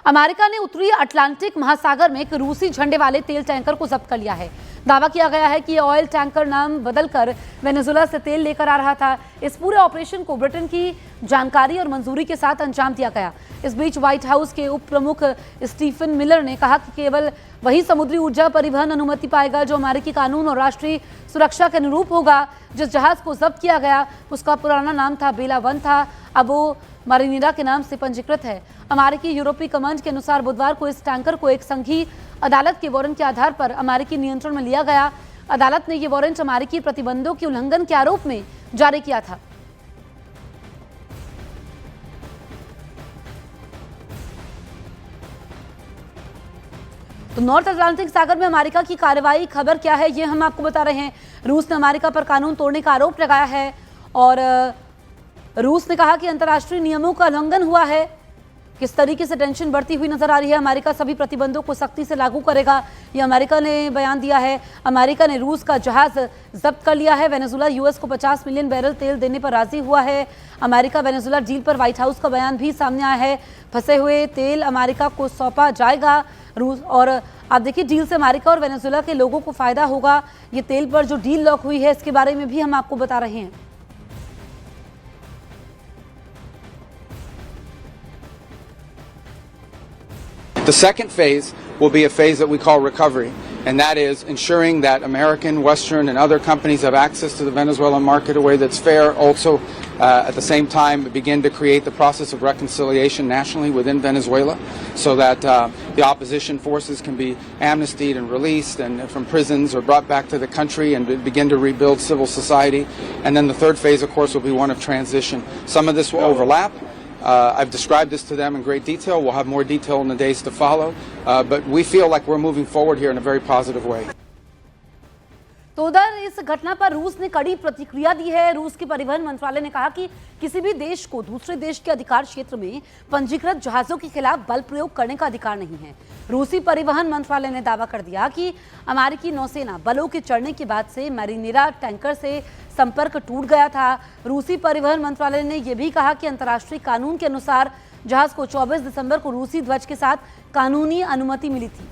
America ने उत्तरी Atlantic महासागर में एक रूसी झंडे वाले तेल टैंकर को जब्त कर लिया है। दावा किया गया है कि ये ऑयल टैंकर नाम बदलकर वेनेजुएला से तेल लेकर आ रहा था। इस पूरे ऑपरेशन को ब्रिटेन की जानकारी और मंजूरी के साथ अंजाम दिया गया। इस बीच व्हाइट हाउस के उप प्रमुख स्टीफन मिलर ने कहा कि केवल वही समुद्री ऊर्जा परिवहन अनुमति पाएगा जो अमेरिकी कानून और राष्ट्रीय सुरक्षा के अनुरूप होगा। जिस जहाज को जब्त किया गया उसका पुराना नाम था बेला 1 था, अब वो मारिनीरा के नाम से पंजीकृत है। अमेरिकी यूरोपीय कमांड के अनुसार बुधवार को इस टैंकर को एक संघीय अदालत के वारंट के आधार पर अमेरिकी नियंत्रण में लिया गया। अदालत ने यह वारंट अमेरिकी प्रतिबंधों के उल्लंघन के आरोप में जारी किया था। तो नॉर्थ अटलांटिक सागर में अमेरिका की कार्रवाई, खबर क्या है ये हम आपको बता रहे हैं। रूस ने अमेरिका पर कानून तोड़ने का आरोप लगाया है और रूस ने कहा कि अंतर्राष्ट्रीय नियमों का उल्लंघन हुआ है। किस तरीके से टेंशन बढ़ती हुई नजर आ रही है। अमेरिका सभी प्रतिबंधों को सख्ती से लागू करेगा, ये अमेरिका ने बयान दिया है। अमेरिका ने रूस का जहाज जब्त कर लिया है। वेनेजुएला यूएस को 50 मिलियन बैरल तेल देने पर राजी हुआ है। अमेरिका वेनेजुएला डील पर व्हाइट हाउस का बयान भी सामने आया है। फंसे हुए तेल अमेरिका को सौंपा जाएगा। रूस और आप देखिए, डील से अमेरिका और वेनेजुएला के लोगों को फायदा होगा। ये तेल पर जो डील लॉक हुई है इसके बारे में भी हम आपको बता रहे हैं। The second phase will be a phase that we call recovery, and that is ensuring that American, Western, and other companies have access to the Venezuelan market a way that's fair. Also, at the same time, begin to create the process of reconciliation nationally within Venezuela so that the opposition forces can be amnestied and released and from prisons or brought back to the country and begin to rebuild civil society. And then the third phase, of course, will be one of transition. Some of this will overlap. I've described this to them in great detail. We'll have more detail in the days to follow. But we feel like we're moving forward here in a very positive way. तो उधर इस घटना पर रूस ने कड़ी प्रतिक्रिया दी है। रूस के परिवहन मंत्रालय ने कहा कि किसी भी देश को दूसरे देश के अधिकार क्षेत्र में पंजीकृत जहाजों के खिलाफ बल प्रयोग करने का अधिकार नहीं है। रूसी परिवहन मंत्रालय ने दावा कर दिया कि अमेरिकी नौसेना बलों के चढ़ने के बाद से मैरिनेरा टैंकर से संपर्क टूट गया था। रूसी परिवहन मंत्रालय ने यह भी कहा कि अंतर्राष्ट्रीय कानून के अनुसार जहाज को 24 दिसंबर को रूसी ध्वज के साथ कानूनी अनुमति मिली थी।